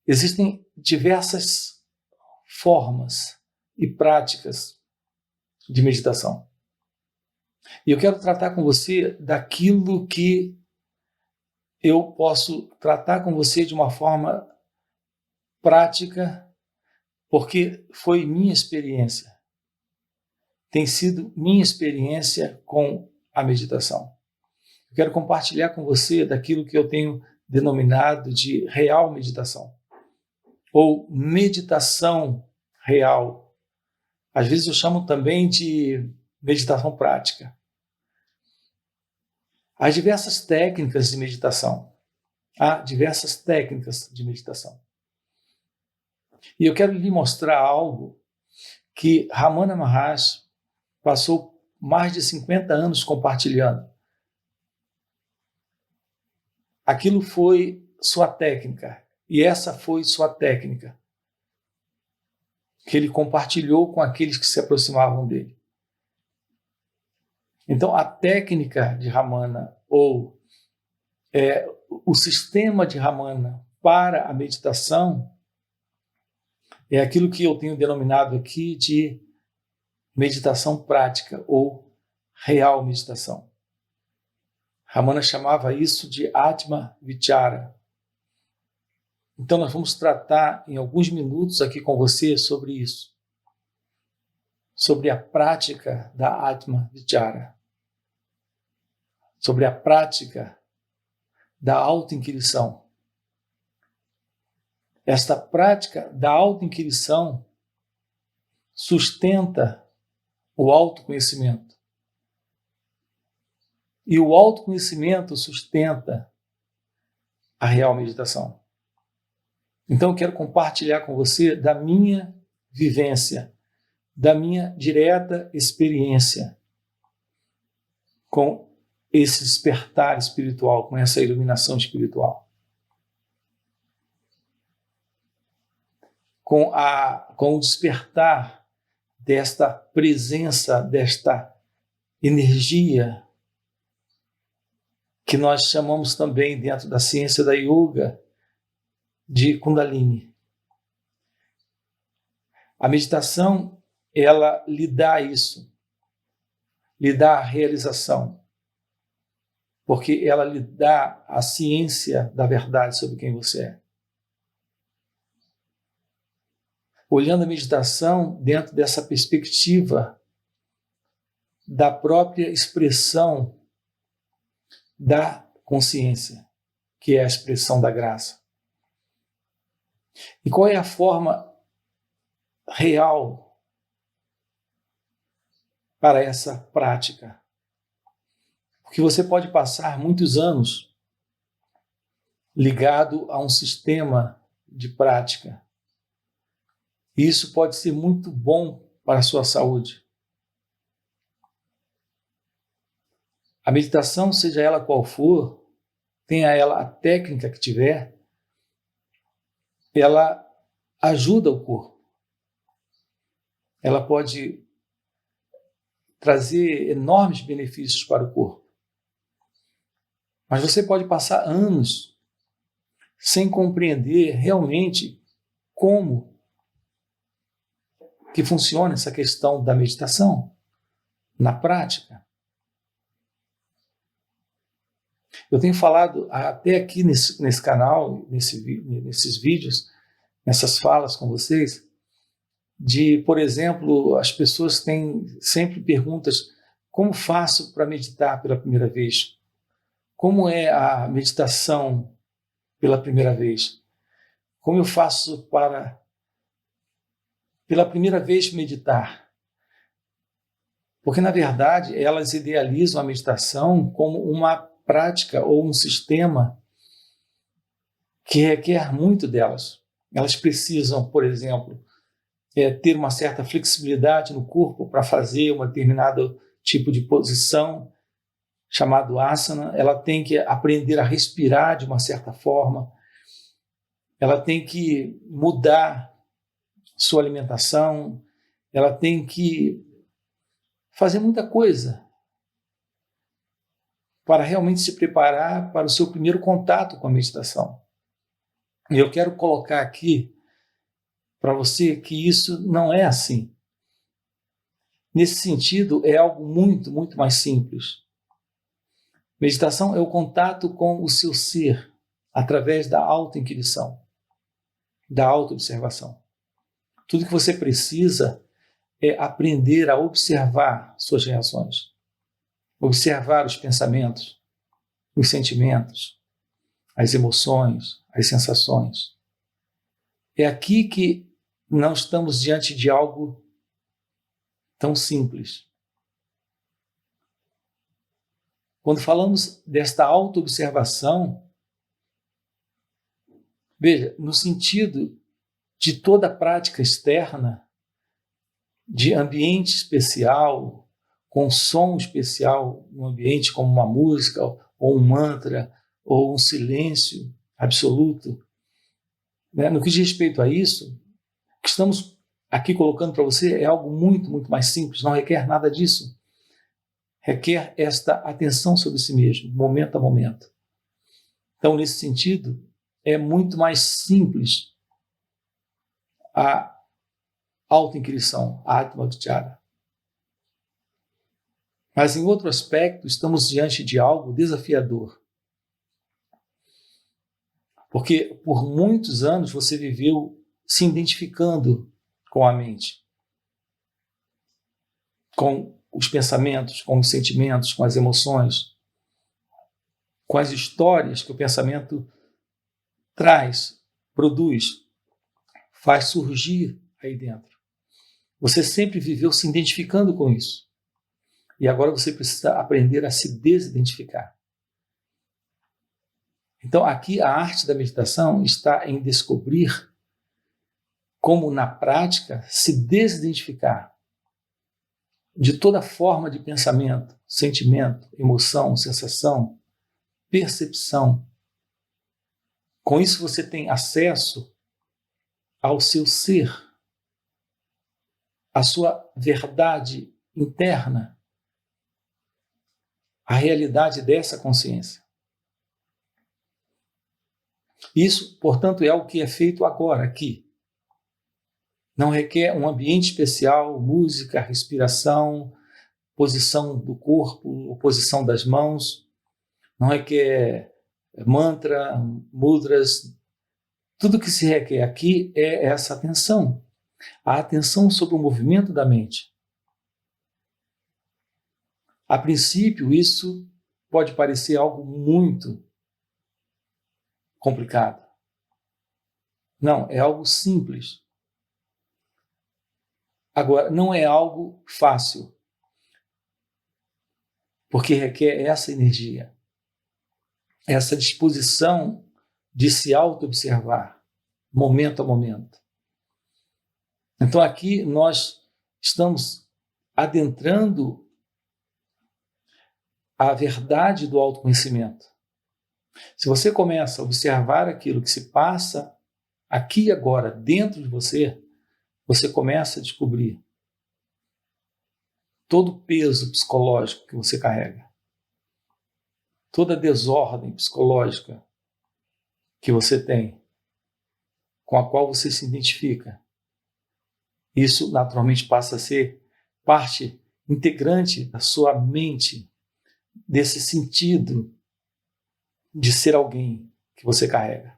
Existem diversas formas e práticas de meditação. E eu quero tratar com você daquilo que eu posso tratar com você de uma forma prática, porque foi minha experiência. Tem sido minha experiência com a meditação. Eu quero compartilhar com você daquilo que eu tenho denominado de real meditação, ou meditação real. Às vezes eu chamo também de meditação prática. Há diversas técnicas de meditação. Há diversas técnicas de meditação. E eu quero lhe mostrar algo que Ramana Maharshi passou mais de 50 anos compartilhando. Aquilo foi sua técnica, e essa foi sua técnica que ele compartilhou com aqueles que se aproximavam dele. Então, a técnica de Ramana, ou o sistema de Ramana para a meditação, é aquilo que eu tenho denominado aqui de meditação prática, ou real meditação. Ramana chamava isso de Atma Vichara. Então nós vamos tratar em alguns minutos aqui com você sobre isso. Sobre a prática da Atma Vichara. Sobre a prática da autoinquirição. Esta prática da autoinquirição sustenta o autoconhecimento. E o autoconhecimento sustenta a real meditação. Então eu quero compartilhar com você da minha vivência, da minha direta experiência com esse despertar espiritual, com essa iluminação espiritual. Com o despertar desta presença, desta energia que nós chamamos também dentro da ciência da yoga de Kundalini. A meditação, ela lhe dá isso, lhe dá a realização, porque ela lhe dá a ciência da verdade sobre quem você é. Olhando a meditação dentro dessa perspectiva da própria expressão da consciência, que é a expressão da graça. E qual é a forma real para essa prática? Porque você pode passar muitos anos ligado a um sistema de prática. E isso pode ser muito bom para a sua saúde. A meditação, seja ela qual for, tenha ela a técnica que tiver, ela ajuda o corpo. Ela pode trazer enormes benefícios para o corpo. Mas você pode passar anos sem compreender realmente como que funciona essa questão da meditação na prática. Eu tenho falado até aqui nesse canal, nesses vídeos, nessas falas com vocês, de, por exemplo, as pessoas têm sempre perguntas: como faço para meditar pela primeira vez? Como é a meditação pela primeira vez? Como eu faço para, pela primeira vez, meditar? Porque, na verdade, elas idealizam a meditação como uma prática ou um sistema que requer muito delas. Elas precisam, por exemplo, ter uma certa flexibilidade no corpo para fazer um determinado tipo de posição, chamado asana. Ela tem que aprender a respirar de uma certa forma, ela tem que mudar sua alimentação, ela tem que fazer muita coisa para realmente se preparar para o seu primeiro contato com a meditação. E eu quero colocar aqui para você que isso não é assim. Nesse sentido, é algo muito, muito mais simples. Meditação é o contato com o seu ser através da autoinquisição, da autoobservação. Tudo que você precisa é aprender a observar suas reações, observar os pensamentos, os sentimentos, as emoções, as sensações. É aqui que não estamos diante de algo tão simples. Quando falamos desta autoobservação, veja, no sentido de toda prática externa, de ambiente especial, com som especial, um ambiente como uma música, ou um mantra, ou um silêncio absoluto. Né? No que diz respeito a isso, o que estamos aqui colocando para você é algo muito, muito mais simples, não requer nada disso. Requer esta atenção sobre si mesmo, momento a momento. Então, nesse sentido, é muito mais simples a autoinquisição, a Atma-vichara. Mas, em outro aspecto, estamos diante de algo desafiador. Porque, por muitos anos, você viveu se identificando com a mente, com os pensamentos, com os sentimentos, com as emoções, com as histórias que o pensamento traz, produz, faz surgir aí dentro. Você sempre viveu se identificando com isso. E agora você precisa aprender a se desidentificar. Então, aqui a arte da meditação está em descobrir como, na prática, se desidentificar de toda forma de pensamento, sentimento, emoção, sensação, percepção. Com isso, você tem acesso ao seu ser, à sua verdade interna, à realidade dessa consciência. Isso, portanto, é o que é feito agora, aqui. Não requer um ambiente especial, música, respiração, posição do corpo, posição das mãos. Não requer mantra, mudras. Tudo que se requer aqui é essa atenção. A atenção sobre o movimento da mente. A princípio, isso pode parecer algo muito complicado. Não, é algo simples. Agora, não é algo fácil, porque requer essa energia, essa disposição de se auto-observar, momento a momento. Então, aqui nós estamos adentrando a verdade do autoconhecimento. Se você começa a observar aquilo que se passa aqui e agora dentro de você, você começa a descobrir todo o peso psicológico que você carrega, toda a desordem psicológica que você tem, com a qual você se identifica. Isso naturalmente passa a ser parte integrante da sua mente, desse sentido de ser alguém que você carrega.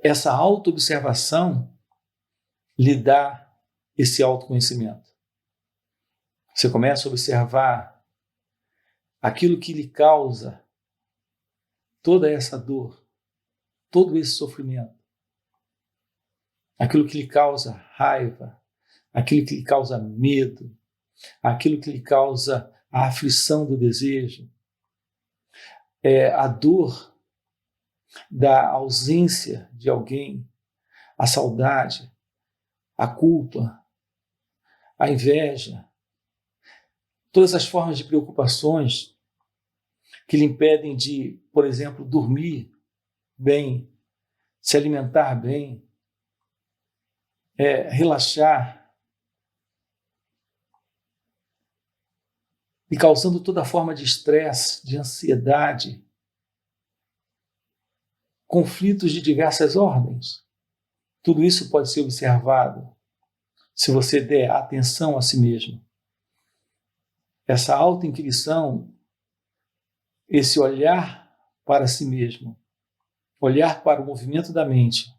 Essa autoobservação lhe dá esse autoconhecimento. Você começa a observar aquilo que lhe causa toda essa dor, todo esse sofrimento, aquilo que lhe causa raiva, aquilo que lhe causa medo, aquilo que lhe causa a aflição do desejo, a dor da ausência de alguém, a saudade, a culpa, a inveja, todas as formas de preocupações que lhe impedem de, por exemplo, dormir bem, se alimentar bem, relaxar, e causando toda forma de estresse, de ansiedade, conflitos de diversas ordens. Tudo isso pode ser observado se você der atenção a si mesmo. Essa autoinquisição, esse olhar para si mesmo, olhar para o movimento da mente,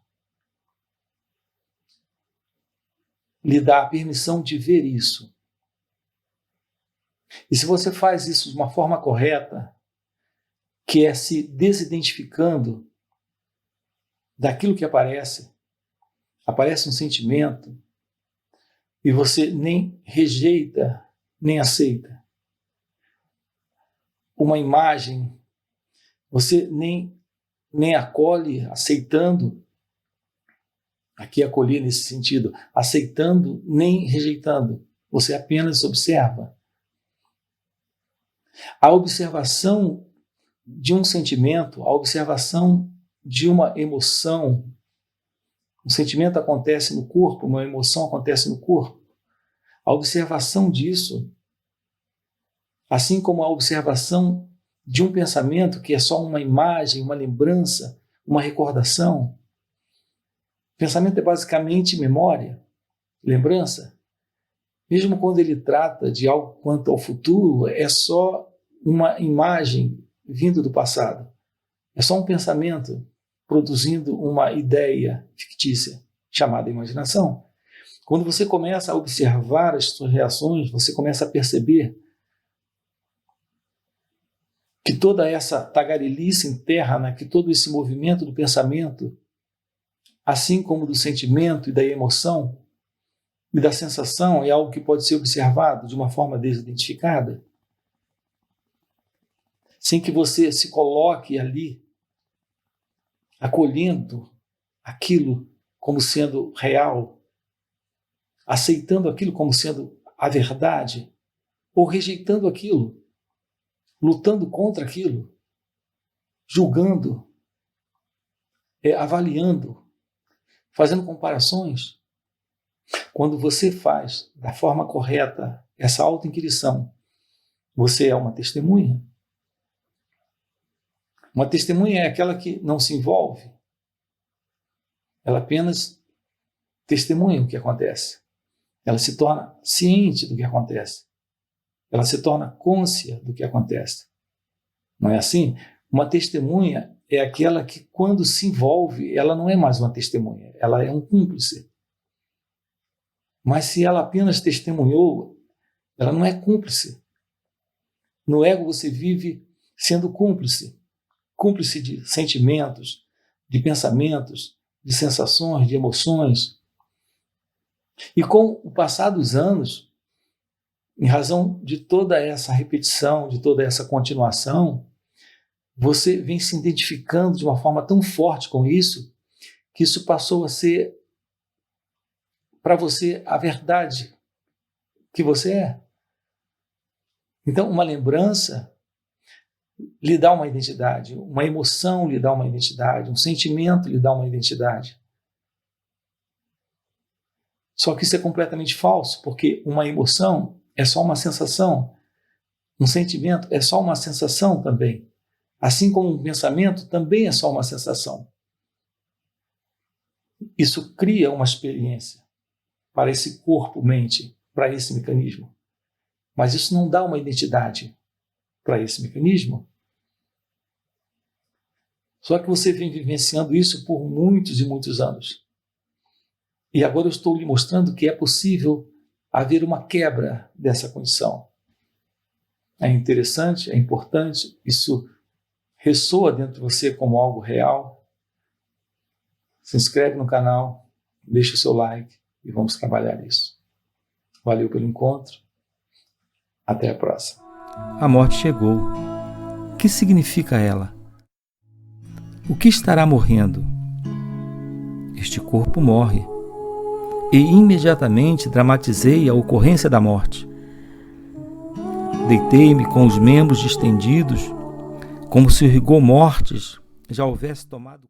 lhe dá a permissão de ver isso. E se você faz isso de uma forma correta, que é se desidentificando daquilo que aparece um sentimento, e você nem rejeita, nem aceita. Uma imagem, você nem acolhe, aceitando, aqui acolher nesse sentido, aceitando, nem rejeitando, você apenas observa. A observação de um sentimento, a observação de uma emoção, um sentimento acontece no corpo, uma emoção acontece no corpo. A observação disso, assim como a observação de um pensamento que é só uma imagem, uma lembrança, uma recordação. Pensamento é basicamente memória, lembrança. Mesmo quando ele trata de algo quanto ao futuro, é só uma imagem vindo do passado. É só um pensamento produzindo uma ideia fictícia, chamada imaginação. Quando você começa a observar as suas reações, você começa a perceber que toda essa tagarelice interna, que todo esse movimento do pensamento, assim como do sentimento e da emoção e da sensação, é algo que pode ser observado de uma forma desidentificada, sem que você se coloque ali, acolhendo aquilo como sendo real, aceitando aquilo como sendo a verdade, ou rejeitando aquilo, lutando contra aquilo, julgando, avaliando, fazendo comparações. Quando você faz da forma correta essa autoinquisição, você é uma testemunha. Uma testemunha é aquela que não se envolve. Ela apenas testemunha o que acontece. Ela se torna ciente do que acontece. Ela se torna côncia do que acontece. Não é assim? Uma testemunha é aquela que, quando se envolve, ela não é mais uma testemunha, ela é um cúmplice. Mas se ela apenas testemunhou, ela não é cúmplice. No ego você vive sendo cúmplice. Cúmplice de sentimentos, de pensamentos, de sensações, de emoções. E com o passar dos anos, em razão de toda essa repetição, de toda essa continuação, você vem se identificando de uma forma tão forte com isso, que isso passou a ser, para você, a verdade que você é. Então, uma lembrança lhe dá uma identidade, uma emoção lhe dá uma identidade, um sentimento lhe dá uma identidade. Só que isso é completamente falso, porque uma emoção é só uma sensação, um sentimento é só uma sensação também. Assim como um pensamento também é só uma sensação. Isso cria uma experiência para esse corpo-mente, para esse mecanismo. Mas isso não dá uma identidade para esse mecanismo. Só que você vem vivenciando isso por muitos e muitos anos. E agora eu estou lhe mostrando que é possível haver uma quebra dessa condição. É interessante, é importante, isso ressoa dentro de você como algo real. Se inscreve no canal, deixa o seu like e vamos trabalhar isso. Valeu pelo encontro. Até a próxima. A morte chegou. O que significa ela? O que estará morrendo? Este corpo morre. E imediatamente dramatizei a ocorrência da morte. Deitei-me com os membros distendidos, como se o rigor mortis já houvesse tomado